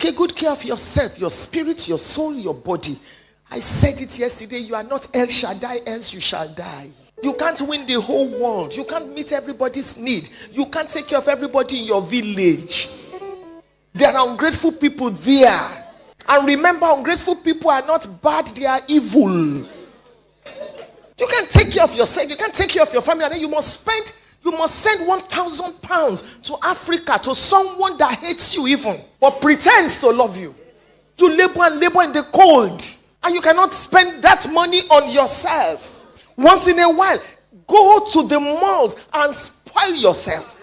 Take a good care of yourself, your spirit, your soul, your body. I said it yesterday. You are not El Shaddai, else you shall die. You can't win the whole world. You can't meet everybody's need. You can't take care of everybody in your village. There are ungrateful people there. And remember, ungrateful people are not bad, they are evil. You can't take care of yourself. You can't take care of your family. And then you must send 1,000 pounds to Africa to someone that hates you even, but pretends to love you. You labor in the cold. And you cannot spend that money on yourself. Once in a while, go to the malls and spoil yourself.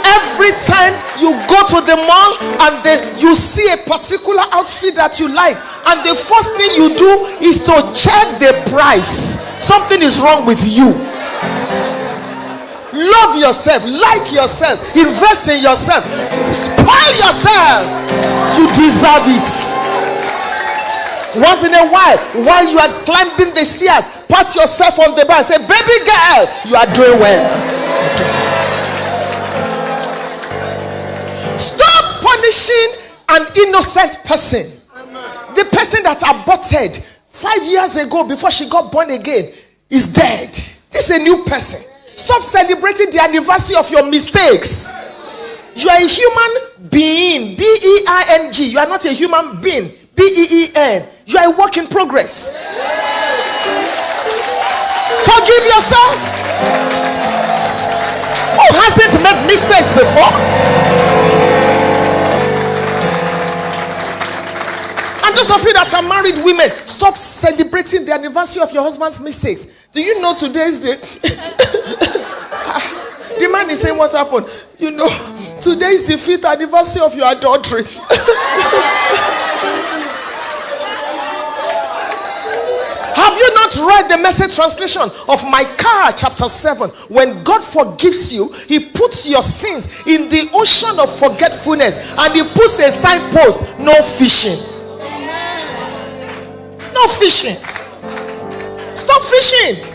Every time you go to the mall and then you see a particular outfit that you like, and the first thing you do is to check the price. Something is wrong with you. Love yourself, like yourself, invest in yourself, spoil yourself. You deserve it. Once in a while you are climbing the stairs, pat yourself on the back, say, baby girl, you are doing well. Stop punishing an innocent person. The person that aborted 5 years ago before she got born again is dead. This is a new person. Stop celebrating the anniversary of your mistakes. You are a human being. B-E-I-N-G. You are not a human being. B-E-E-N. You are a work in progress. Forgive yourself. Who hasn't made mistakes before? And those of you that are married women, stop celebrating the anniversary of your husband's mistakes. Do you know today's date? The man is saying, what happened? You know, today is the 5th anniversary of your adultery. Have you not read the Message translation of Micah chapter 7? When God forgives you, he puts your sins in the ocean of forgetfulness, and he puts a signpost: no fishing. No fishing. Stop fishing.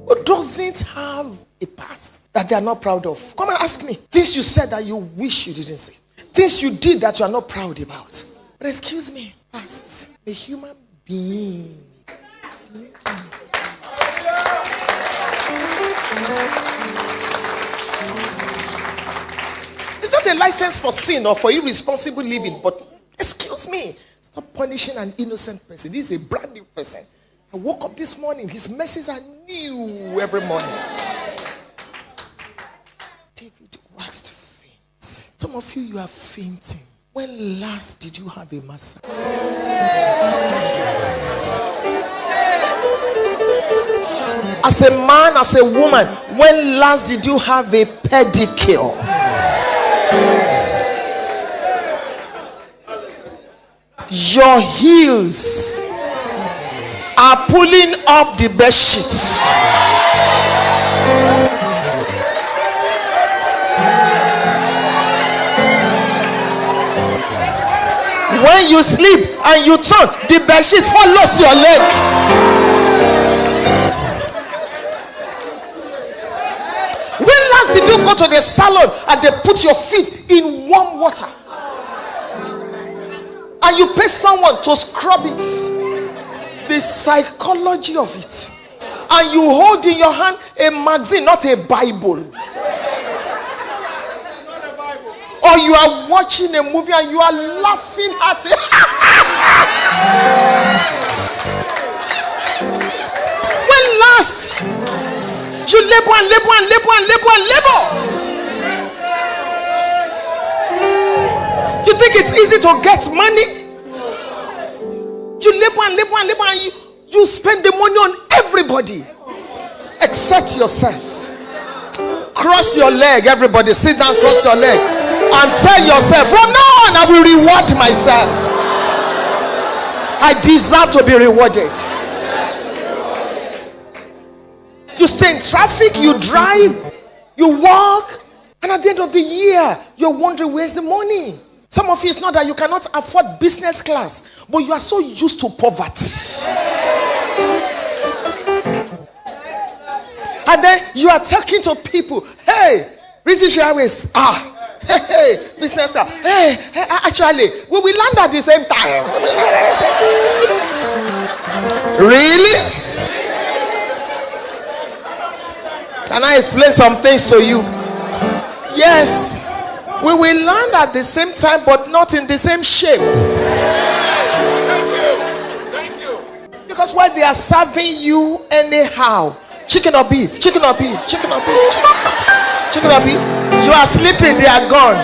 Who doesn't have a past that they are not proud of? Come and ask me. Things you said that you wish you didn't say. Things you did that you are not proud about. But excuse me, past. A human being. It's not a license for sin or for irresponsible living, but excuse me, stop punishing an innocent person. This is a brand new person. I woke up this morning, his messes are new every morning. David waxed faint. Some of you are fainting. When last did you have a massage? As a man, as a woman, when last did you have a pedicure? Your heels are pulling up the bed sheets. When you sleep and you turn, the bed sheet follows your leg. When last did you go to the salon and they put your feet in warm water? And you pay someone to scrub it. The psychology of it. And you hold in your hand a magazine, not a Bible. Or you are watching a movie and you are laughing at it. When last you labor and labor and labor and labor and labor? You think it's easy to get money? You labor and labor and labor and you spend the money on everybody except yourself. Cross your leg, everybody. Sit down, cross your leg, and tell yourself, from now on I will reward myself. I deserve to be rewarded. You stay in traffic, you drive, you walk, and at the end of the year you're wondering, where's the money? Some of you, it's not that you cannot afford business class, but you are so used to poverty. And then you are talking to people, hey, British Airways, Hey, business. Hey, actually, we will land at the same time. Really? Can I explain some things to you? Yes. We will land at the same time, but not in the same shape. Thank you. Because when they are serving you anyhow, chicken or beef, chicken or beef, chicken or beef, chicken or beef, you are sleeping, they are gone.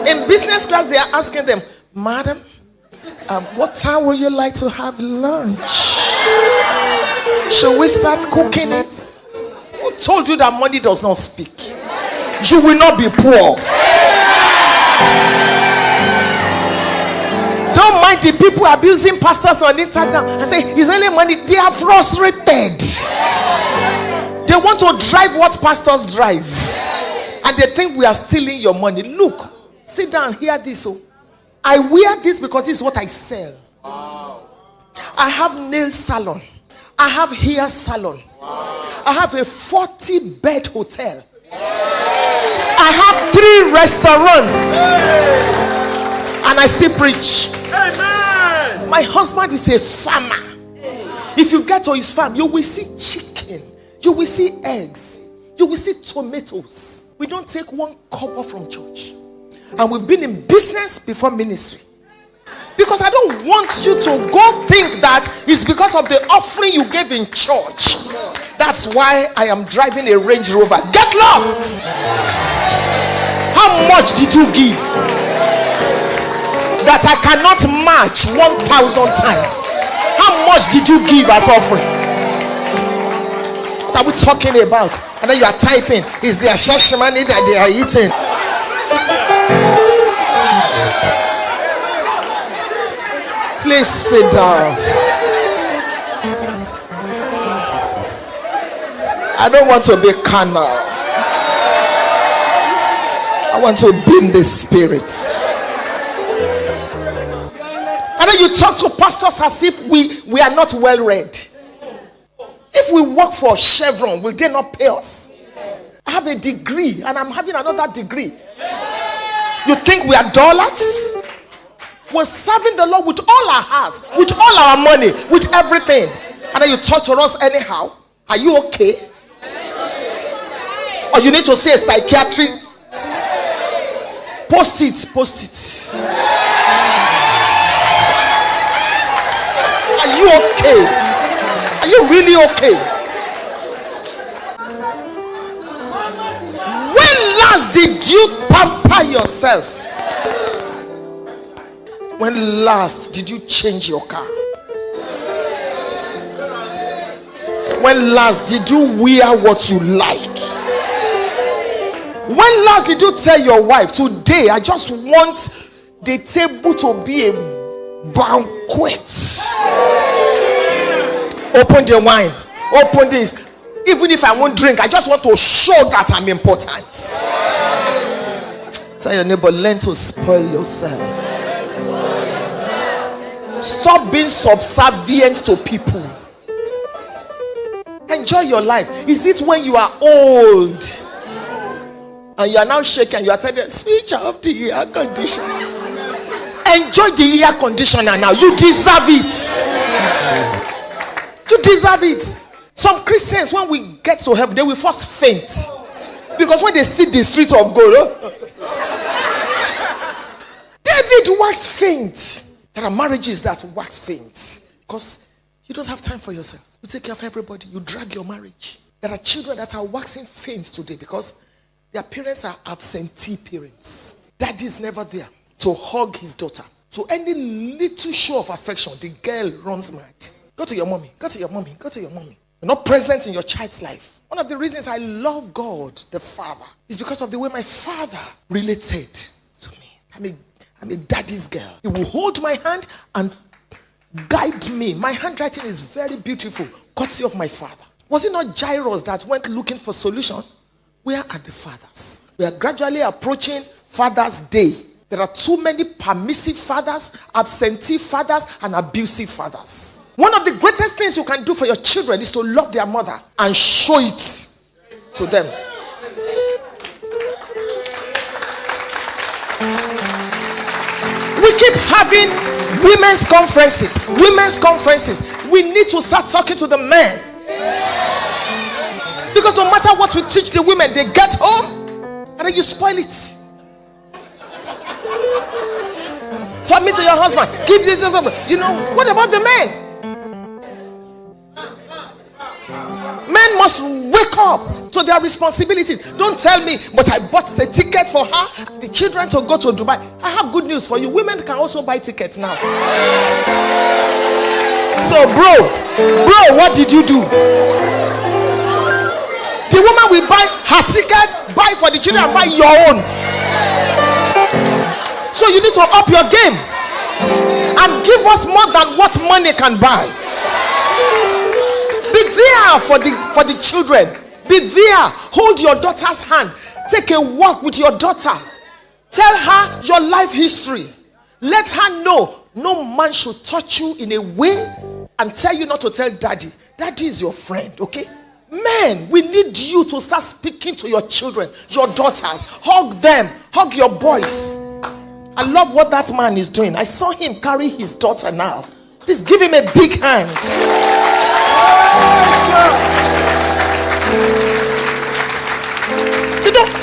In business class, they are asking them, madam, what time would you like to have lunch? Should we start cooking it? Who told you that money does not speak? You will not be poor. Don't mind the people abusing pastors on Instagram and say it's only money. They are frustrated. They want to drive what pastors drive, and they think we are stealing your money. Look, sit down, hear this. Oh, I wear this because this is what I sell. I have nail salon. I have hair salon. I have a 40-bed hotel. I have 3 restaurants. And I still preach. Amen. My husband is a farmer. If you get to his farm, you will see chicken. You will see eggs. You will see tomatoes. We don't take 1 kobo from church. And we've been in business before ministry. Because I don't want you to go think that it's because of the offering you gave in church. That's why I am driving a Range Rover. Get lost! How much did you give? That I cannot match 1,000 times. How much did you give as offering? What are we talking about? And then you are typing, is there shashmani that they are eating? Please sit down. I don't want to be carnal. I want to be in the spirit. And then you talk to pastors as if we are not well read. If we work for Chevron, will they not pay us? I have a degree and I'm having another degree. You think we are dollars? We're serving the Lord with all our hearts, with all our money, with everything. And then you talk to us anyhow. Are you okay? Or you need to see a psychiatrist? Post it. Are you okay? Are you really okay? When last did you pamper yourself? When last did you change your car? When last did you wear what you like? When last did you tell your wife, today I just want the table to be a banquet? Open the wine. Open this. Even if I won't drink, I just want to show that I'm important. Tell your neighbor, learn to spoil yourself. Stop being subservient to people. Enjoy your life. Is it when you are old and you are now shaking, you are telling them, switch off the air conditioner? Enjoy the air conditioner now. You deserve it. You deserve it. Some Christians, when we get to heaven, they will first faint. Because when they see the street of gold, David waxed faint. There are marriages that wax faint because you don't have time for yourself. You take care of everybody. You drag your marriage. There are children that are waxing faint today because their parents are absentee parents. Daddy is never there to hug his daughter. So any little show of affection, the girl runs mad. Go to your mommy. Go to your mommy. Go to your mommy. You're not present in your child's life. One of the reasons I love God, the Father, is because of the way my father related to me. I'm a daddy's girl. He will hold my hand and guide me. My handwriting is very beautiful, courtesy of my father. Was it not Jairus that went looking for solution? Where are the fathers? We are gradually approaching Father's Day. There are too many permissive fathers, absentee fathers, and abusive fathers. One of the greatest things you can do for your children is to love their mother and show it to them. keep having women's conferences. We need to start talking to the men. Because no matter what we teach the women, they get home and then you spoil it. Submit to your husband. Give this. You know, what about the men? Men must wake up to their responsibilities. Don't tell me, but I bought the ticket for her, the children to go to Dubai. I have good news for you. Women can also buy tickets now. So, bro, what did you do? The woman will buy her ticket, buy for the children, and buy your own. So you need to up your game and give us more than what money can buy. Be there for the children. Be there. Hold your daughter's hand. Take a walk with your daughter. Tell her your life history. Let her know no man should touch you in a way and tell you not to tell daddy. Daddy is your friend, okay? Men, we need you to start speaking to your children, your daughters. Hug them. Hug your boys. I love what that man is doing. I saw him carry his daughter now. Please give him a big hand.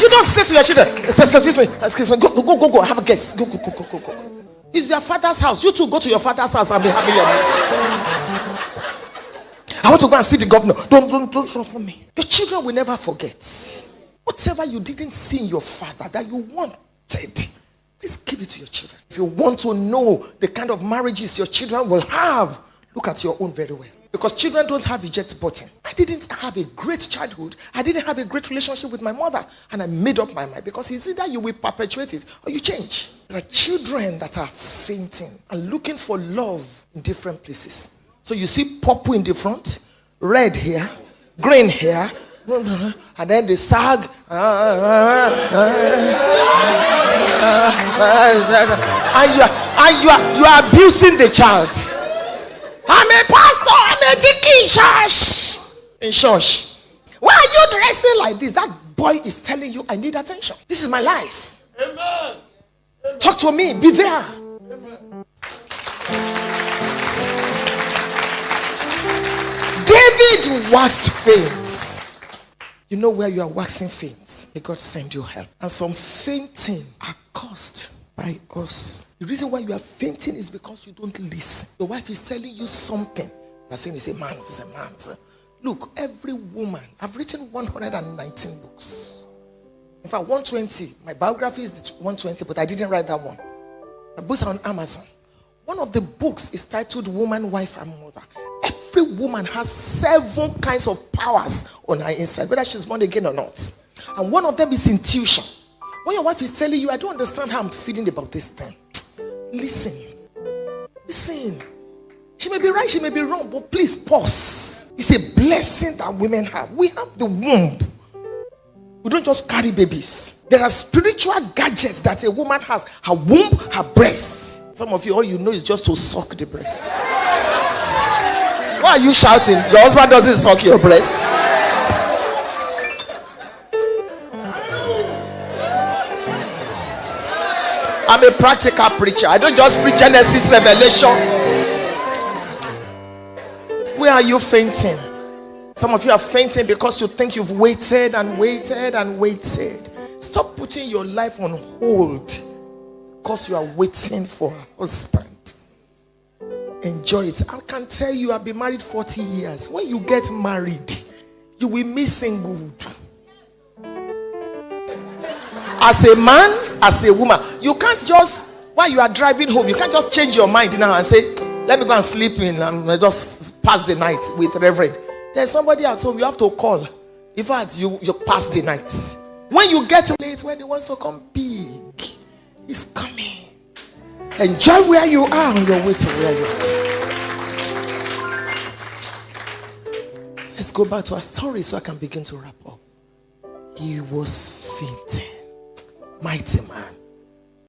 You don't say to your children, excuse me, go, have a guest. Go. It's your father's house. You two go to your father's house and be having your meeting. I want to go and see the governor. Don't run from me. Your children will never forget. Whatever you didn't see in your father that you wanted, please give it to your children. If you want to know the kind of marriages your children will have, look at your own very well. Because children don't have eject button. I didn't have a great childhood. I didn't have a great relationship with my mother. And I made up my mind. Because it's either you will perpetuate it or you change. There are children that are fainting and looking for love in different places. So you see purple in the front, red here, green here, and then they sag. And you are abusing the child. I'm a pastor, I'm a deacon in church. Why are you dressing like this? That boy is telling you I need attention. This is my life. Amen. Talk to me, be there. Amen. David waxed faint. You know where you are waxing faint? May God send you help. And some fainting are caused by us. The reason why you are fainting is because you don't listen. Your wife is telling you something. You are saying it's a man's. Look, every woman, I've written 119 books. In fact, 120. My biography is 120, but I didn't write that one. My books are on Amazon. One of the books is titled Woman, Wife, and Mother. Every woman has 7 kinds of powers on her inside, whether she's born again or not. And one of them is intuition. When your wife is telling you, I don't understand how I'm feeling about this thing. Listen. She may be right, she may be wrong, but please pause. It's a blessing that women have. We have the womb. We don't just carry babies. There are spiritual gadgets that a woman has. Her womb, her breasts. Some of you, all you know is just to suck the breast. Why are you shouting? Your husband doesn't suck your breast. I'm a practical preacher. I don't just preach Genesis, Revelation. Where are you fainting? Some of you are fainting because you think you've waited and waited and waited. Stop putting your life on hold because you are waiting for a husband. Enjoy it. I can tell you I've been married 40 years. When you get married, you will miss good. As a man, as a woman, you can't just, while you are driving home, you can't just change your mind now and say, let me go and sleep in and just pass the night with Reverend. There's somebody at home you have to call. In fact, you pass the night. When you get late, when he wants to come big, he's coming. Enjoy where you are on your way to where you are. Let's go back to our story so I can begin to wrap up. He was fainting. Mighty man.